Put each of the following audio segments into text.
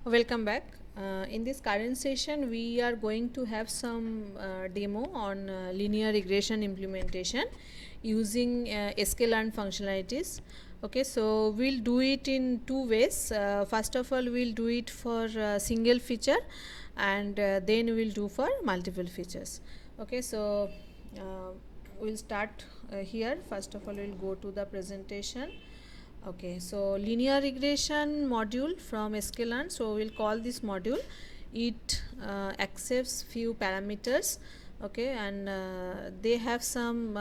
Welcome back. In this current session, we are going to have some demo on linear regression implementation using sklearn functionalities. Okay, so we'll do it in two ways. First of all, we'll do it for single feature, and then we'll do for multiple features. Okay, so uh, we'll start here. First of all, we'll go to the presentation. Okay, so linear regression module from sklearn. So we'll call this module. It accepts few parameters. Okay, and they have some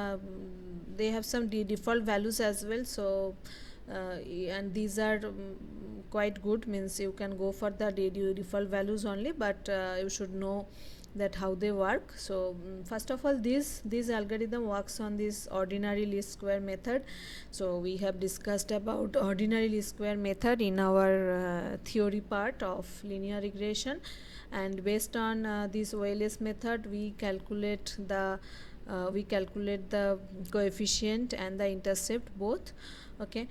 default values as well. So and these are quite good. Means you can go for the default values only, but you should know that how they work. So first of all, this algorithm works on this ordinary least square method. So we have discussed about ordinary least square method in our theory part of linear regression, and based on this OLS method we calculate the coefficient and the intercept both. Okay,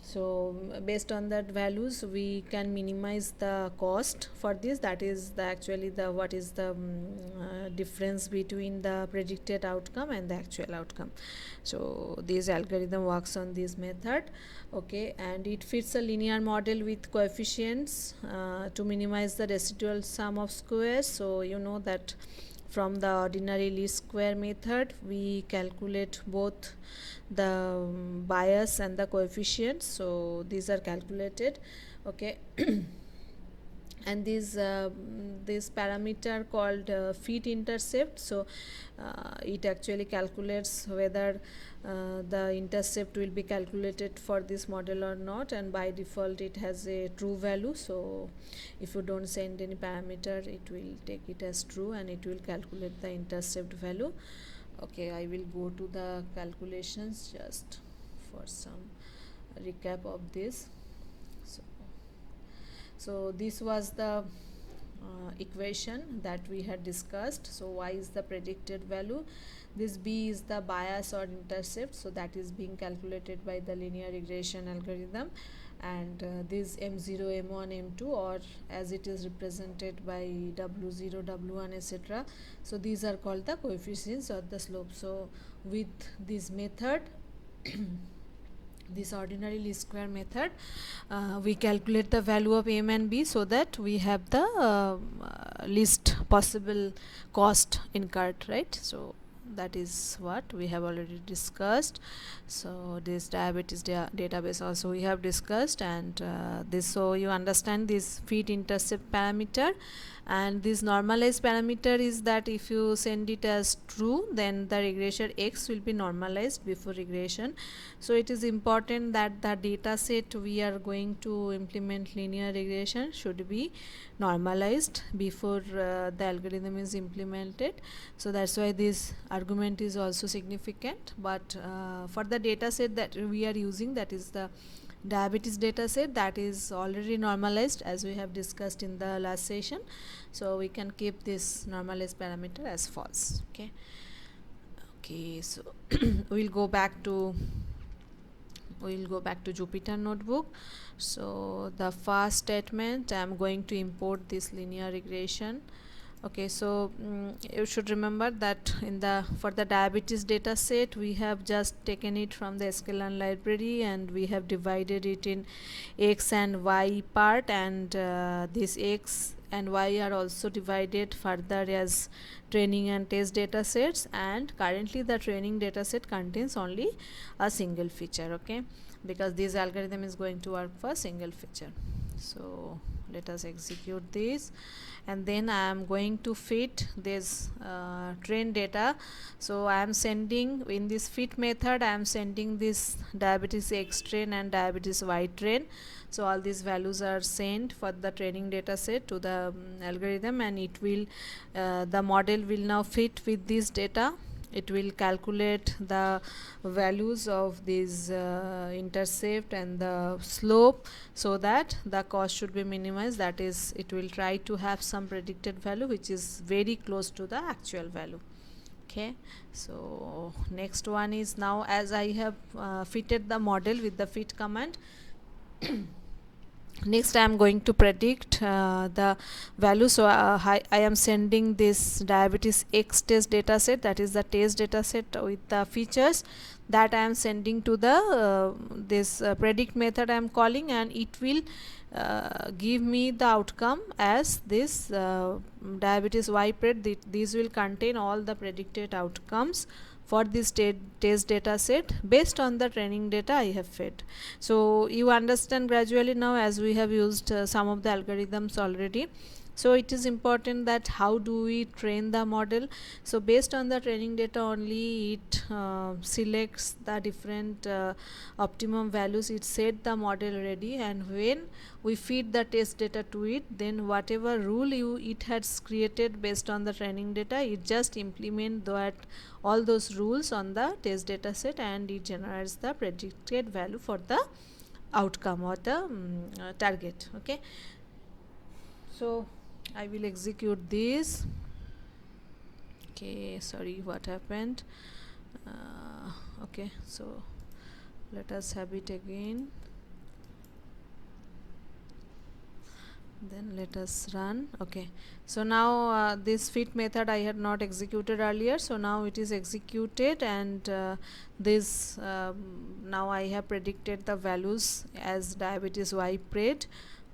so based on that values we can minimize the cost for this. That is the actually the what is the difference between the predicted outcome and the actual outcome. So this algorithm works on this method. Okay, and it fits a linear model with coefficients to minimize the residual sum of squares. So you know that from the ordinary least square method we calculate both the bias and the coefficients. So these are calculated. Okay, and this parameter called fit intercept. So it actually calculates whether the intercept will be calculated for this model or not, and by default it has a true value. So if you don't send any parameter, it will take it as true and it will calculate the intercept value. Okay, I will go to the calculations just for some recap of this. So this was the equation that we had discussed. So y is the predicted value, this b is the bias or intercept, so that is being calculated by the linear regression algorithm, and this m0 m1 m2, or as it is represented by w0 w1 etc. So these are called the coefficients or the slope. So with this method this ordinary least square method, we calculate the value of m and b so that we have the least possible cost incurred, right? So that is what we have already discussed. So this diabetes database also we have discussed, and this, so you understand this fit intercept parameter, and this normalized parameter is that if you send it as true, then the regression x will be normalized before regression. So it is important that the data set we are going to implement linear regression should be normalized before the algorithm is implemented. So that's why this argument is also significant. But for the data set that we are using, that is the diabetes data set, that is already normalized as we have discussed in the last session. So we can keep this normalized parameter as false. Okay, so we'll go back to Jupyter notebook. So the first statement, I'm going to import this linear regression. Okay, so you should remember that for the diabetes data set we have just taken it from the sklearn library, and we have divided it in x and y part, and this x and y are also divided further as training and test data sets, and currently the training data set contains only a single feature. Okay, because this algorithm is going to work for single feature. So let us execute this, and then I am going to fit this train data. So I am sending in this fit method, I am sending this diabetes x train and diabetes y train. So all these values are sent for the training data set to the algorithm, and it will the model will now fit with this data. It will calculate the values of these intercept and the slope, so that the cost should be minimized. That is, it will try to have some predicted value which is very close to the actual value. Okay, so next one is, now as I have fitted the model with the fit command Next I am going to predict the value. So I am sending this diabetes X test data set, that is the test data set with the features that I am sending to the this predict method I am calling, and it will give me the outcome as this diabetes Y pred. These will contain all the predicted outcomes for this test data set based on the training data I have fed. So you understand gradually now, as we have used some of the algorithms already. So it is important that how do we train the model. So based on the training data only, it selects the different optimum values, it set the model ready, and when we feed the test data to it, then whatever rule it has created based on the training data, it just implement that all those rules on the test data set, and it generates the predicted value for the outcome or the target. Okay, so I will execute this. Okay, sorry, what happened? Okay, so let us have it again, then let us run. Okay, so now this fit method I had not executed earlier, so now it is executed, and this now I have predicted the values as diabetes Y pred.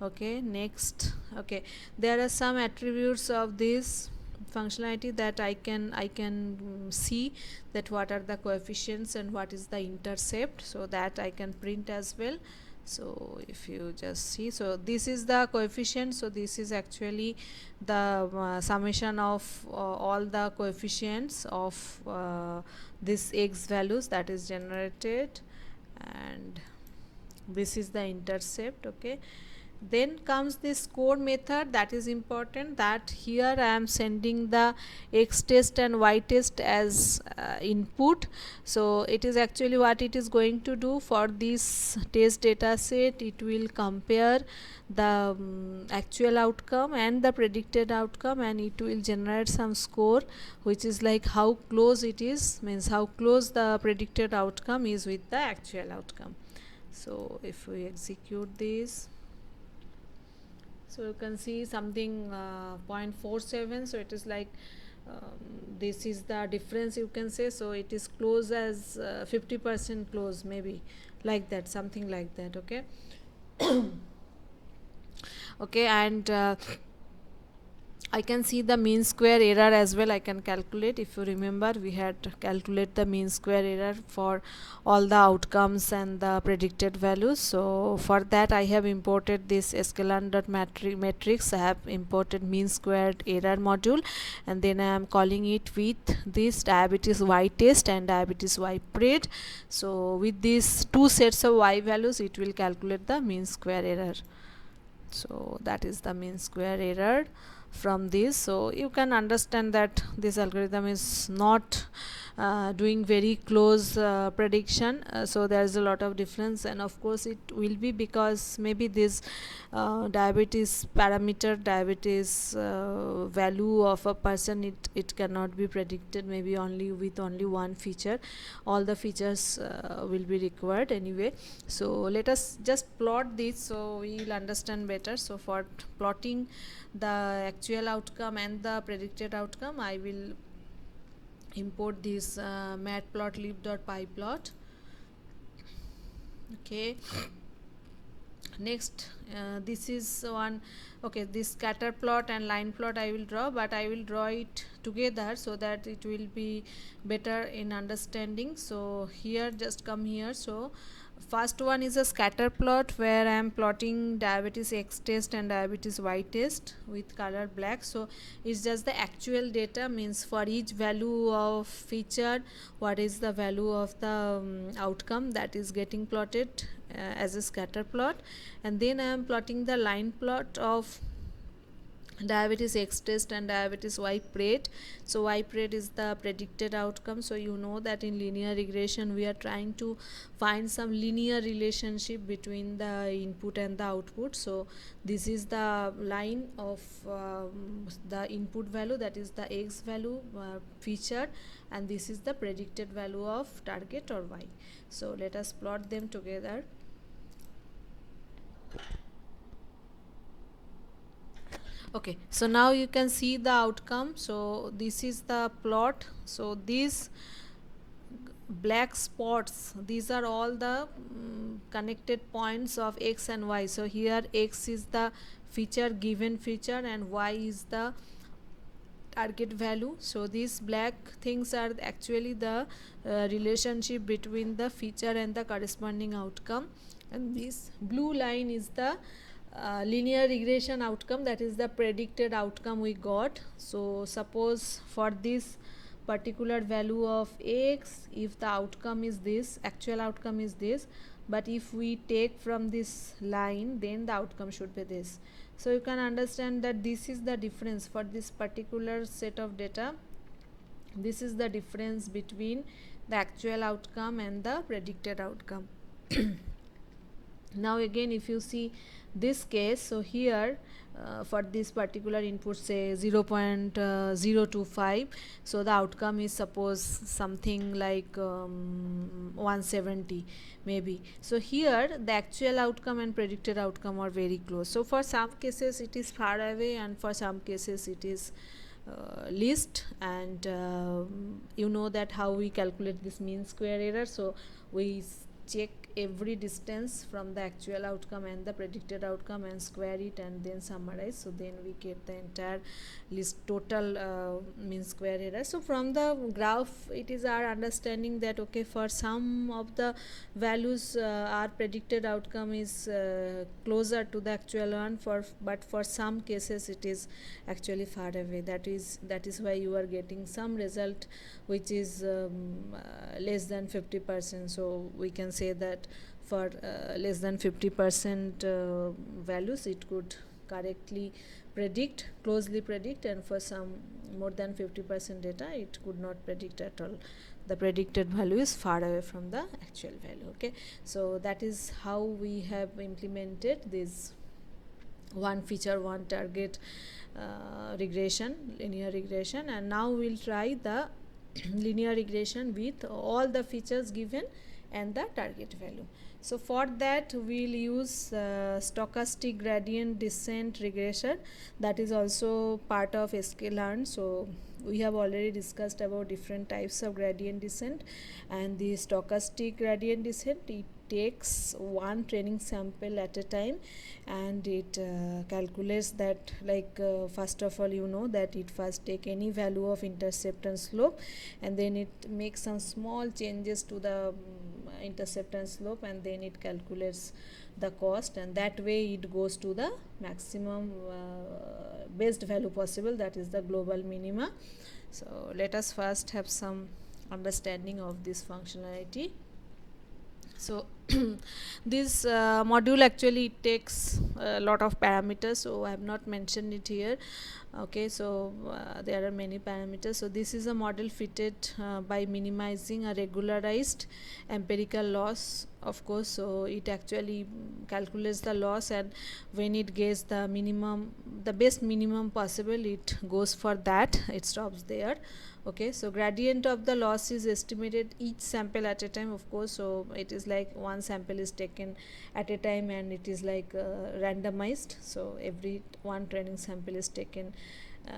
Okay, next. Okay, there are some attributes of this functionality that I can see that what are the coefficients and what is the intercept, so that I can print as well. So if you just see, so this is the coefficient, so this is actually the summation of all the coefficients of this X values that is generated, and this is the intercept. Okay, then comes this score method. That is important, that here I am sending the X test and Y test as input. So it is actually what it is going to do for this test data set, it will compare the actual outcome and the predicted outcome, and it will generate some score which is like how close it is, means how close the predicted outcome is with the actual outcome. So if we execute this, so you can see something 0.47, so it is like this is the difference, you can say. So it is close as 50% close, maybe like that, something like that. Okay. Okay, and I can see the mean square error as well. I can calculate. If you remember, we had calculate the mean square error for all the outcomes and the predicted values. So for that I have imported this sklearn.matrix. I have imported mean squared error module, and then I am calling it with this diabetes Y test and diabetes Y pred. So with these two sets of Y values, it will calculate the mean square error. So that is the mean square error from this. So you can understand that this algorithm is not doing very close prediction, so there is a lot of difference, and of course it will be because maybe this diabetes parameter, diabetes value of a person, it cannot be predicted maybe only with only one feature. All the features will be required anyway. So let us just plot this so we will understand better. So for plotting the actual outcome and the predicted outcome, I will import this matplotlib.pyplot. Okay, next this is one. Okay, this scatter plot and line plot I will draw, but I will draw it together so that it will be better in understanding. So here, just come here. So first one is a scatter plot where I am plotting diabetes X test and diabetes Y test with color black. So it's just the actual data, means for each value of feature what is the value of the outcome that is getting plotted as a scatter plot. And then I am plotting the line plot of diabetes X test and diabetes Y pred. So Y pred is the predicted outcome. So you know that in linear regression we are trying to find some linear relationship between the input and the output. So this is the line of the input value, that is the X value featured, and this is the predicted value of target or Y. So let us plot them together. Okay, so now you can see the outcome. So this is the plot. So these black spots, these are all the connected points of x and y. So here x is the feature, given feature, and y is the target value. So these black things are actually the relationship between the feature and the corresponding outcome, and this blue line is the linear regression outcome, that is the predicted outcome we got. So suppose for this particular value of x, if the outcome is this, actual outcome is this, but if we take from this line, then the outcome should be this. So you can understand that this is the difference for this particular set of data. This is the difference between the actual outcome and the predicted outcome. Now again, if you see this case, so here for this particular input, say 0.025, so the outcome is suppose something like 170 maybe. So here the actual outcome and predicted outcome are very close. So for some cases it is far away, and for some cases it is least. And you know that how we calculate this mean square error. So we check every distance from the actual outcome and the predicted outcome and square it and then summarize. So then we get the entire list total mean square error. So from the graph, it is our understanding that okay, for some of the values our predicted outcome is closer to the actual one, but for some cases it is actually far away. That is why you are getting some result which is less than 50%. So we can say that for less than 50% values it could correctly predict, closely predict, and for some more than 50% data it could not predict at all. The predicted value is far away from the actual value. Okay, so that is how we have implemented this one feature one target regression, linear regression. And now we'll try the linear regression with all the features given and the target value. So for that we'll use stochastic gradient descent regression, that is also part of sklearn. So we have already discussed about different types of gradient descent, and the stochastic gradient descent, it takes one training sample at a time, and it calculates that, like first of all, you know that it first take any value of intercept and slope, and then it makes some small changes to the intercept and slope, and then it calculates the cost, and that way it goes to the maximum best value possible, that is the global minima. So let us first have some understanding of this functionality. So this module actually takes a lot of parameters, so I have not mentioned it here. Okay, so there are many parameters. So this is a model fitted by minimizing a regularized empirical loss, of course. So it actually calculates the loss, and when it gets the minimum, the best minimum possible, it goes for that, it stops there. Okay, so gradient of the loss is estimated each sample at a time, of course. So it is like one sample is taken at a time, and it is like randomized. So every one training sample is taken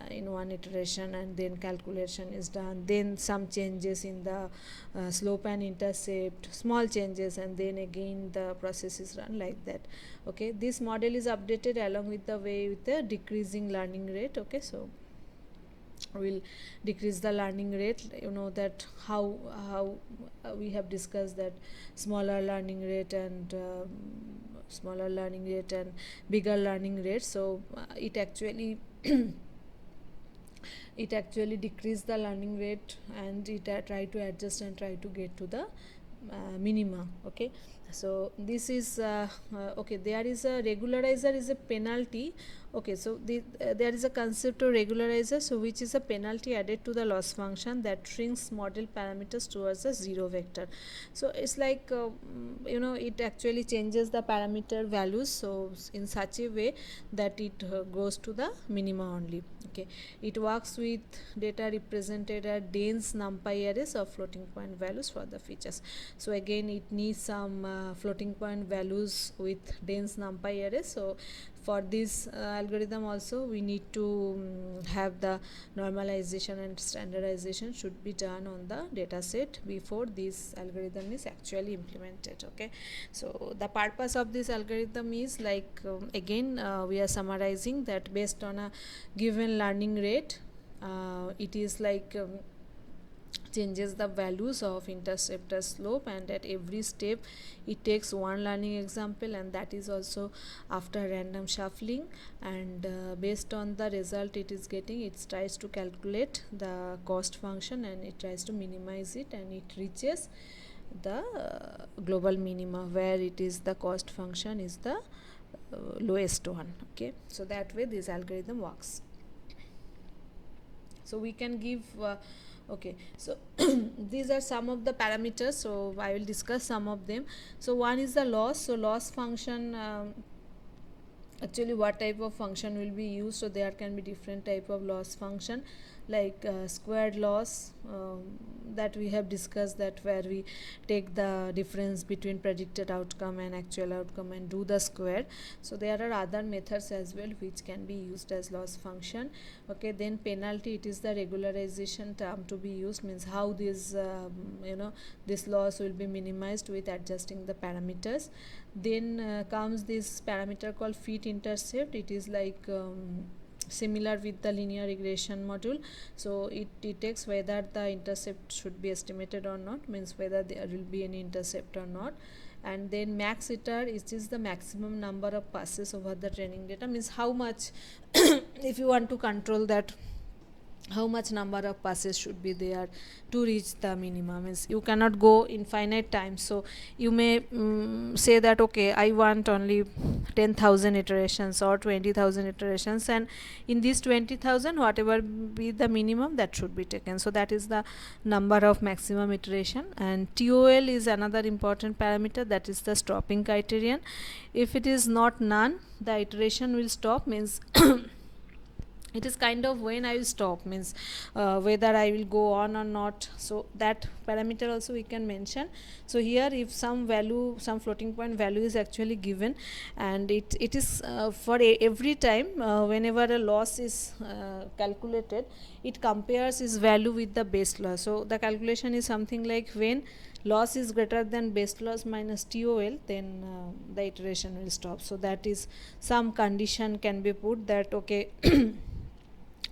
in one iteration, and then calculation is done, then some changes in the slope and intercept, small changes, and then again the process is run like that. Okay, this model is updated along with the way with the decreasing learning rate. Okay, so will decrease the learning rate. You know that how we have discussed that smaller learning rate and bigger learning rate. So it actually it actually decrease the learning rate, and it try to adjust and try to get to the minima. Okay, so this is okay, there is a regularizer is a penalty. Okay, so there is a concept of regularizer, so which is a penalty added to the loss function that shrinks model parameters towards a zero vector. So it's like you know, it actually changes the parameter values so in such a way that it goes to the minima only. Okay, it works with data represented at dense numpy arrays of floating point values for the features. So again, it needs some floating point values with dense numpy array. So for this algorithm also we need to have the normalization and standardization should be done on the data set before this algorithm is actually implemented. Okay, so the purpose of this algorithm is like again we are summarizing that based on a given learning rate, it is like changes the values of interceptor slope, and at every step it takes one learning example, and that is also after random shuffling, and based on the result it is getting, it tries to calculate the cost function and it tries to minimize it, and it reaches the global minima where it is the cost function is the lowest one. Okay, so that way this algorithm works. So we can give okay, so these are some of the parameters, so I will discuss some of them. So one is the loss. So loss function, actually what type of function will be used, so there can be different type of loss function, like squared loss, that we have discussed, that where we take the difference between predicted outcome and actual outcome and do the square. So there are other methods as well which can be used as loss function. Okay, then penalty, it is the regularization term to be used, means how this this loss will be minimized with adjusting the parameters. Then comes this parameter called fit intercept. It is like similar with the linear regression module. So it detects whether the intercept should be estimated or not, means whether there will be any intercept or not. And then max iter, it is the maximum number of passes over the training data, means how much if you want to control that, how much number of passes should be there to reach the minimum, is you cannot go infinite time. So you may say that okay, I want only 10,000 iterations or 20,000 iterations, and in these 20,000 whatever be the minimum that should be taken. So that is the number of maximum iteration. And TOL is another important parameter, that is the stopping criterion. If it is not none, the iteration will stop, means it is kind of when I will stop, means whether I will go on or not. So that parameter also we can mention. So here if some value, some floating point value is actually given, and it is for every time whenever a loss is calculated, it compares its value with the base loss. So the calculation is something like when loss is greater than base loss minus TOL, then the iteration will stop. So that is some condition can be put that okay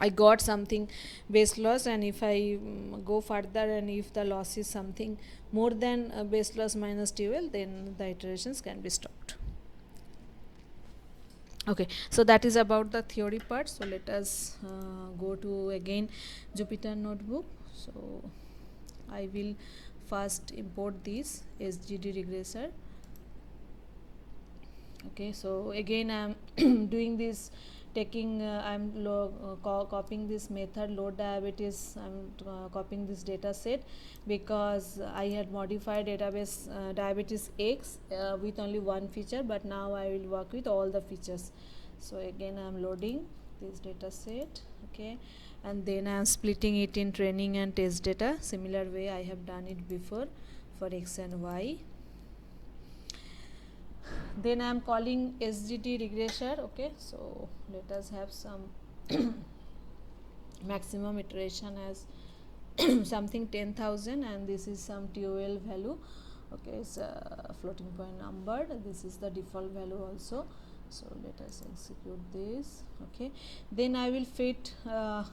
I got something base loss, and if I go further and if the loss is something more than base loss minus TOL, then the iterations can be stopped. Okay, so that is about the theory part. So let us go to again Jupyter Notebook. So I will first import this SGD regressor. Okay, so again I am doing this, taking I'm copying this method load diabetes. I'm copying this data set because I had modified database diabetes X with only one feature, but now I will work with all the features. So again I'm loading this data set. Okay, and then I'm splitting it in training and test data, similar way I have done it before for X and Y. Then I am calling SGD regressor. Okay, so let us have some maximum iteration as something 10,000, and this is some TOL value. Okay, it's a floating point number. This is the default value also. So let us execute this. Okay, then I will fit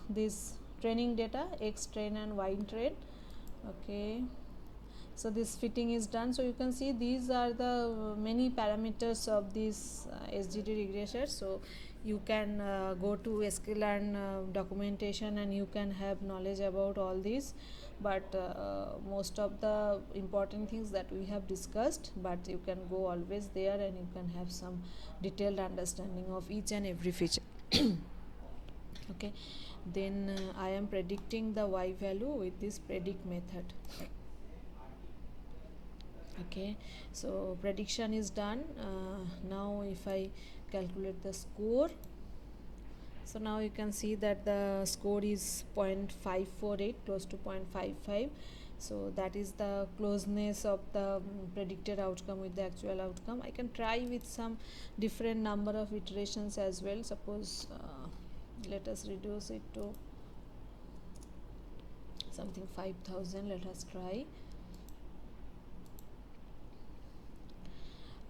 this training data, X train and Y train. Okay, so this fitting is done. So you can see these are the many parameters of this SGD regressor. So you can go to sklearn documentation and you can have knowledge about all these, but most of the important things that we have discussed, but you can go always there and you can have some detailed understanding of each and every feature. Okay, then I am predicting the Y value with this predict method. Okay, so prediction is done. Now if I calculate the score, so now you can see that the score is 0.548, close to 0.55. So that is the closeness of the predicted outcome with the actual outcome. I can try with some different number of iterations as well. Suppose let us reduce it to something 5000. Let us try.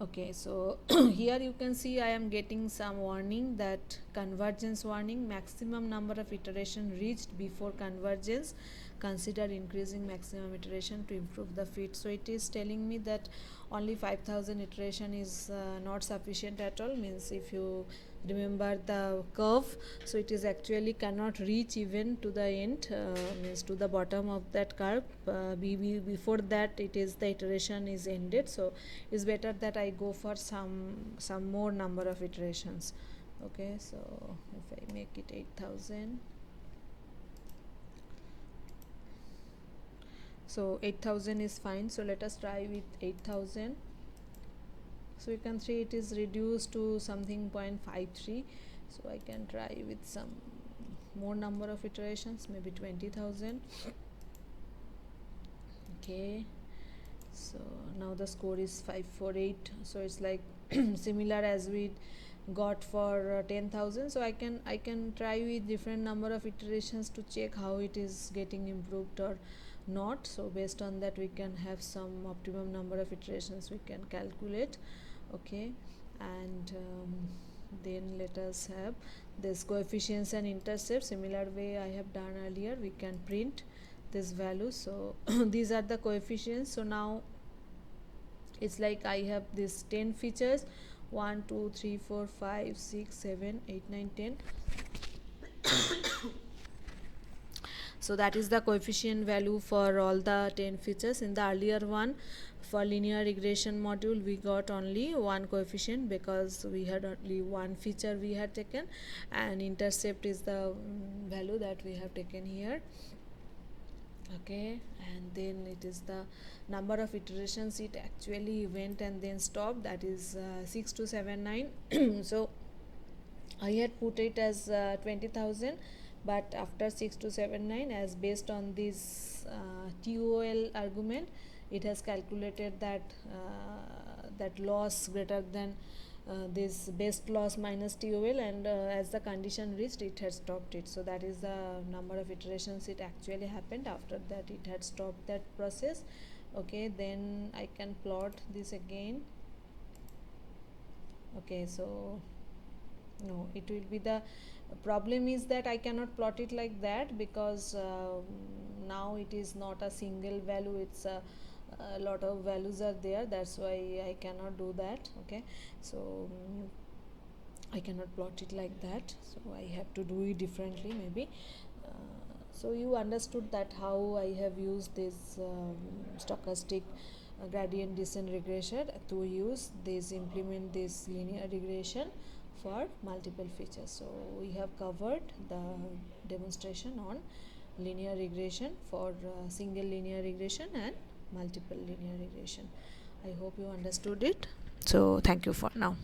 Okay, so here you can see I am getting some warning, that convergence warning, maximum number of iteration reached before convergence, consider increasing maximum iteration to improve the fit. So it is telling me that only 5000 iteration is not sufficient at all. Means if you remember the curve, so it is actually cannot reach even to the end, means to the bottom of that curve. Before that it is the iteration is ended, so it's better that I go for some more number of iterations. Okay, so if I make it 8000, so 8000 is fine. So let us try with 8000. So you can see it is reduced to something 0.53. So I can try with some more number of iterations, maybe 20,000. Okay, so now the score is 548. So it's like similar as we got for 10,000. So I can try with different number of iterations to check how it is getting improved or not. So based on that we can have some optimum number of iterations we can calculate. Okay, and then let us have this coefficients and intercept. Similar way I have done earlier, we can print this value. So these are the coefficients. So now it's like I have this 10 features, 1 2 3 4 5 6 7 8 9 10. So that is the coefficient value for all the 10 features. In the earlier one, for linear regression module, we got only one coefficient because we had only one feature we had taken, and intercept is the value that we have taken here. Okay, and then it is the number of iterations it actually went and then stopped, that is 6279. So I had put it as 20,000, but after 6279, as based on this TOL argument, it has calculated that that loss greater than this best loss minus TOL, and as the condition reached, it had stopped it. So that is the number of iterations it actually happened. After that it had stopped that process. Okay, then I can plot this again. Okay, so no, it will be the problem is that I cannot plot it like that, because now it is not a single value, it's a lot of values are there, that's why I cannot do that. Okay, so I cannot plot it like that, so I have to do it differently maybe. So you understood that how I have used this stochastic gradient descent regression to use this, implement this linear regression for multiple features. So we have covered the demonstration on linear regression for single linear regression and multiple linear regression. I hope you understood it. So thank you for now.